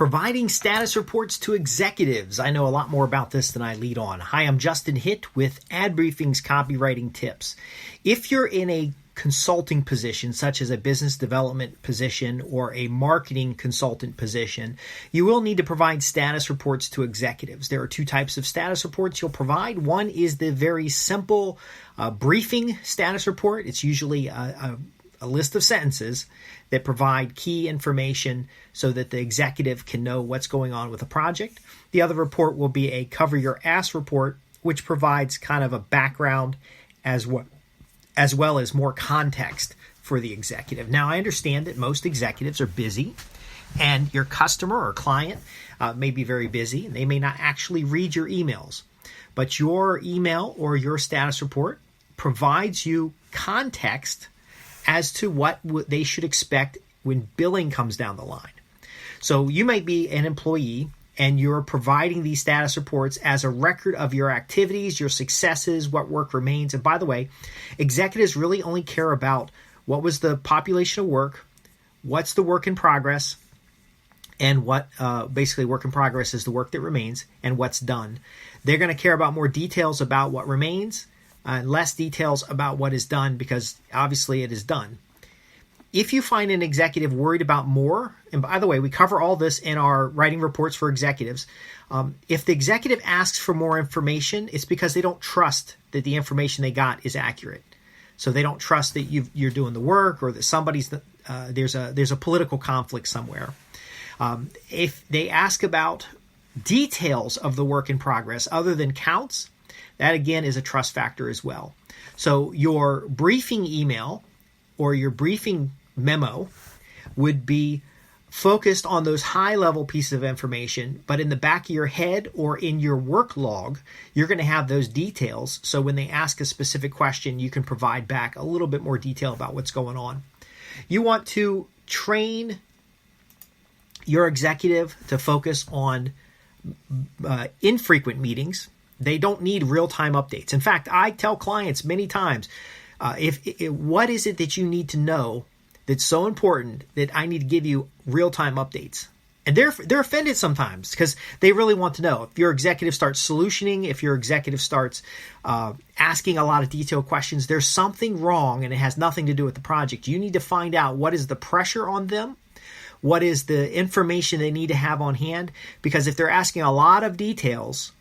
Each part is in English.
Providing status reports to executives. I know a lot more about this than I lead on. Hi, I'm Justin Hitt with Ad Briefing's Copywriting Tips. If you're in a consulting position, such as a business development position or a marketing consultant position, you will need to provide status reports to executives. There are two types of status reports you'll provide. One is the very simple briefing status report. It's usually a list of sentences that provide key information so that the executive can know what's going on with a project. The other report will be a cover your ass report, which provides kind of a background as well as more context for the executive. Now, I understand that most executives are busy, and your customer or client may be very busy, and they may not actually read your emails. But your email or your status report provides you context as to what they should expect when billing comes down the line. So you might be an employee and you're providing these status reports as a record of your activities, your successes, what work remains. And by the way, executives really only care about what was the population of work, what's the work in progress, and what basically work in progress is the work that remains and what's done. They're going to care about more details about what remains, less details about what is done, because obviously it is done. If you find an executive worried about more, and by the way, we cover all this in our writing reports for executives. If the executive asks for more information, it's because they don't trust that the information they got is accurate. So they don't trust that you're doing the work, or that there's a political conflict somewhere. If they ask about details of the work in progress other than counts, that again is a trust factor as well. So your briefing email or your briefing memo would be focused on those high-level pieces of information, but in the back of your head or in your work log, you're going to have those details. So when they ask a specific question, you can provide back a little bit more detail about what's going on. You want to train your executive to focus on infrequent meetings. They don't need real-time updates. In fact, I tell clients many times, what is it that you need to know that's so important that I need to give you real-time updates? And they're offended sometimes because they really want to know. If your executive starts solutioning, if your executive starts asking a lot of detailed questions, there's something wrong and it has nothing to do with the project. You need to find out what is the pressure on them, what is the information they need to have on hand, because if they're asking a lot of details,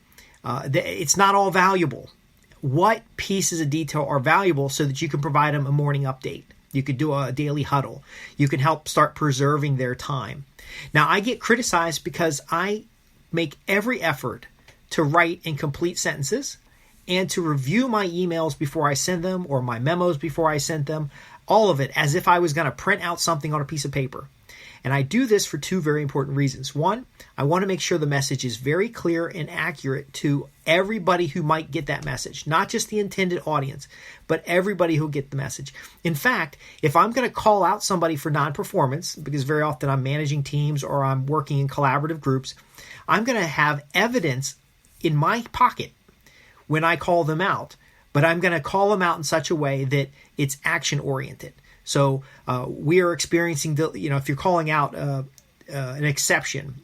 it's not all valuable. What pieces of detail are valuable so that you can provide them a morning update? You could do a daily huddle. You can help start preserving their time. Now, I get criticized because I make every effort to write in complete sentences and to review my emails before I send them, or my memos before I send them, all of it as if I was going to print out something on a piece of paper. And I do this for two very important reasons. One, I want to make sure the message is very clear and accurate to everybody who might get that message, not just the intended audience, but everybody who'll get the message. In fact, if I'm going to call out somebody for non-performance, because very often I'm managing teams or I'm working in collaborative groups, I'm going to have evidence in my pocket when I call them out, but I'm going to call them out in such a way that it's action-oriented. So we are experiencing, if you're calling out an exception,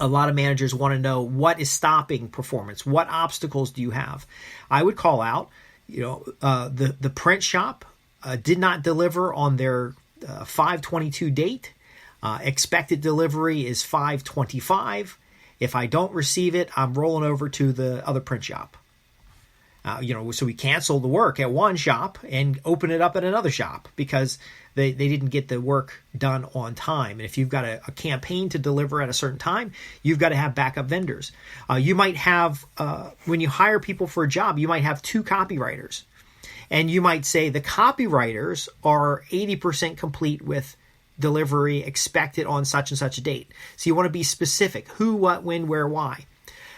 a lot of managers want to know what is stopping performance. What obstacles do you have? I would call out, the print shop did not deliver on their 5/22 date. Expected delivery is 5/25. If I don't receive it, I'm rolling over to the other print shop. So we cancel the work at one shop and open it up at another shop because they didn't get the work done on time. And if you've got a campaign to deliver at a certain time, you've got to have backup vendors. You might have, when you hire people for a job, you might have two copywriters. And you might say the copywriters are 80% complete with delivery expected on such and such a date. So you want to be specific: who, what, when, where, why.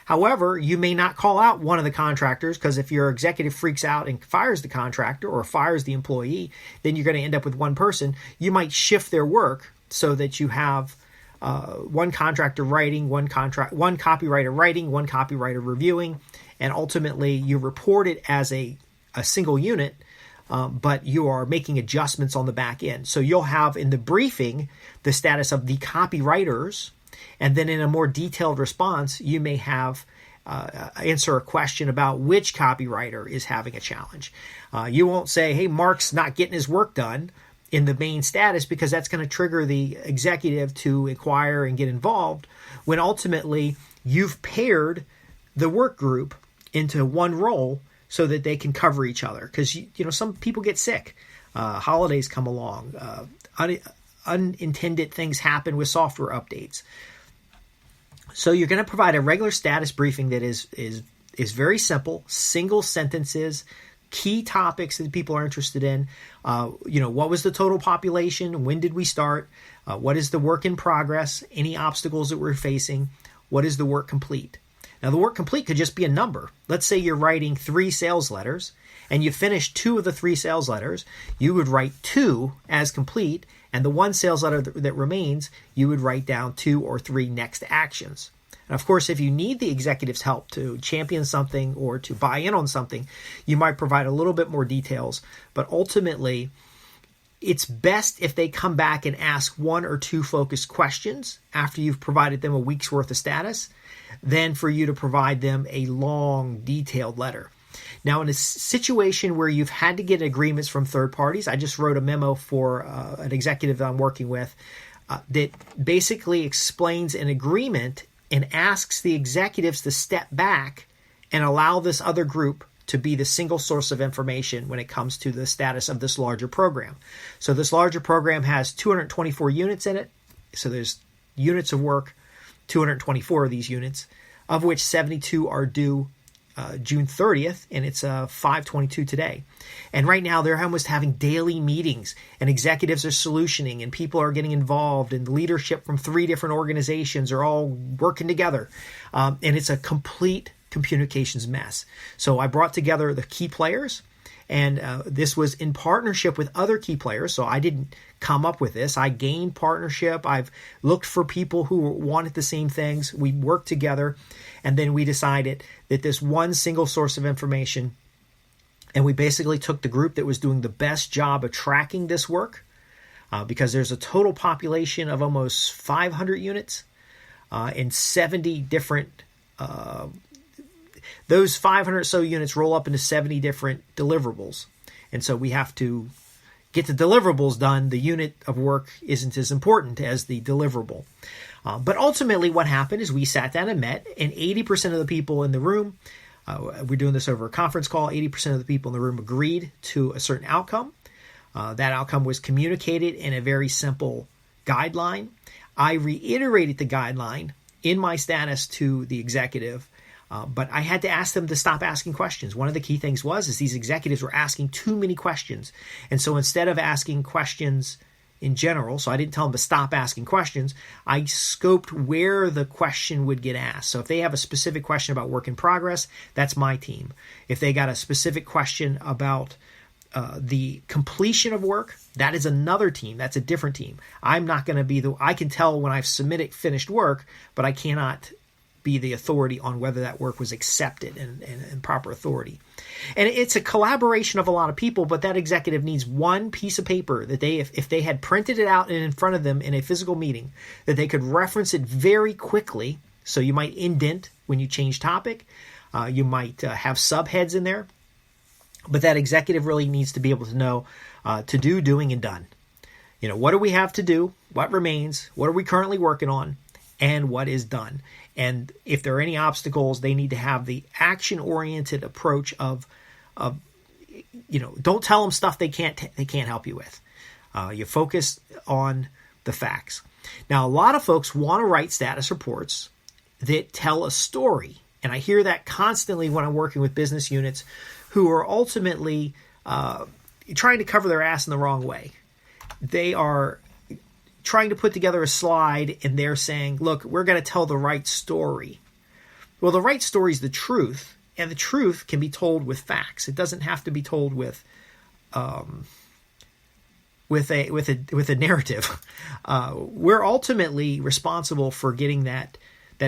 However, you may not call out one of the contractors, because if your executive freaks out and fires the contractor or fires the employee, then you're going to end up with one person. You might shift their work so that you have one contractor writing, one copywriter writing, one copywriter reviewing, and ultimately you report it as a single unit, but you are making adjustments on the back end. So you'll have in the briefing the status of the copywriters, And then in a more detailed response, you may have answer a question about which copywriter is having a challenge. You won't say, hey, Mark's not getting his work done in the main status, because that's going to trigger the executive to inquire and get involved, when ultimately you've paired the work group into one role so that they can cover each other. Because some people get sick, holidays come along, unintended things happen with software updates. So you're going to provide a regular status briefing that is very simple, single sentences, key topics that people are interested in. What was the total population? When did we start? What is the work in progress? Any obstacles that we're facing? What is the work complete? Now, the work complete could just be a number. Let's say you're writing 3 sales letters and you finish 2 of the 3 sales letters. You would write 2 as complete, and the 1 sales letter that remains, you would write down 2 or 3 next actions. And of course, if you need the executive's help to champion something or to buy in on something, you might provide a little bit more details. But ultimately, it's best if they come back and ask 1 or 2 focused questions after you've provided them a week's worth of status, than for you to provide them a long, detailed letter. Now, in a situation where you've had to get agreements from third parties, I just wrote a memo for an executive that I'm working with that basically explains an agreement and asks the executives to step back and allow this other group to be the single source of information when it comes to the status of this larger program. So this larger program has 224 units in it. So there's units of work, 224 of these units, of which 72 are due June 30th, and it's 5/22 today. And right now they're almost having daily meetings, and executives are solutioning, and people are getting involved, and leadership from 3 different organizations are all working together. And it's a complete communications mess. So I brought together the key players, and this was in partnership with other key players. So I didn't come up with this. I gained partnership. I've looked for people who wanted the same things. We worked together, and then we decided that this one single source of information, and we basically took the group that was doing the best job of tracking this work, because there's a total population of almost 500 units and 70 different those 500 or so units roll up into 70 different deliverables. And so we have to get the deliverables done. The unit of work isn't as important as the deliverable. But ultimately what happened is we sat down and met, and 80% of the people in the room, we're doing this over a conference call, 80% of the people in the room agreed to a certain outcome. That outcome was communicated in a very simple guideline. I reiterated the guideline in my status to the executive, but I had to ask them to stop asking questions. One of the key things is these executives were asking too many questions. And so instead of asking questions in general, so I didn't tell them to stop asking questions, I scoped where the question would get asked. So if they have a specific question about work in progress, that's my team. If they got a specific question about the completion of work, that is another team. That's a different team. I'm not going to be I can tell when I've submitted finished work, but I cannot be the authority on whether that work was accepted and proper authority. And it's a collaboration of a lot of people, but that executive needs one piece of paper that if they had printed it out and in front of them in a physical meeting, that they could reference it very quickly. So you might indent when you change topic. You might have subheads in there. But that executive really needs to be able to know to do, doing, and done. What do we have to do? What remains? What are we currently working on? And what is done? And if there are any obstacles, they need to have the action-oriented approach of don't tell them stuff they can't help you with. You focus on the facts. Now, a lot of folks want to write status reports that tell a story. And I hear that constantly when I'm working with business units who are ultimately trying to cover their ass in the wrong way. They are trying to put together a slide, and they're saying, look, we're going to tell the right story. Well, the right story is the truth, and the truth can be told with facts. It doesn't have to be told with a narrative. We're ultimately responsible for getting that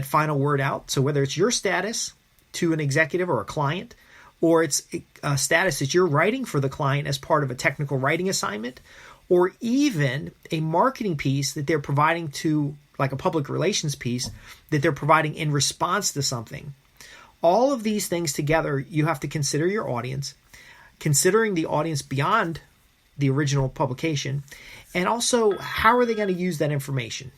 final word out. So whether it's your status to an executive or a client, or it's a status that you're writing for the client as part of a technical writing assignment, or even a marketing piece that they're providing to like a public relations piece that they're providing in response to something. All of these things together, you have to consider your audience, considering the audience beyond the original publication, and also how are they going to use that information?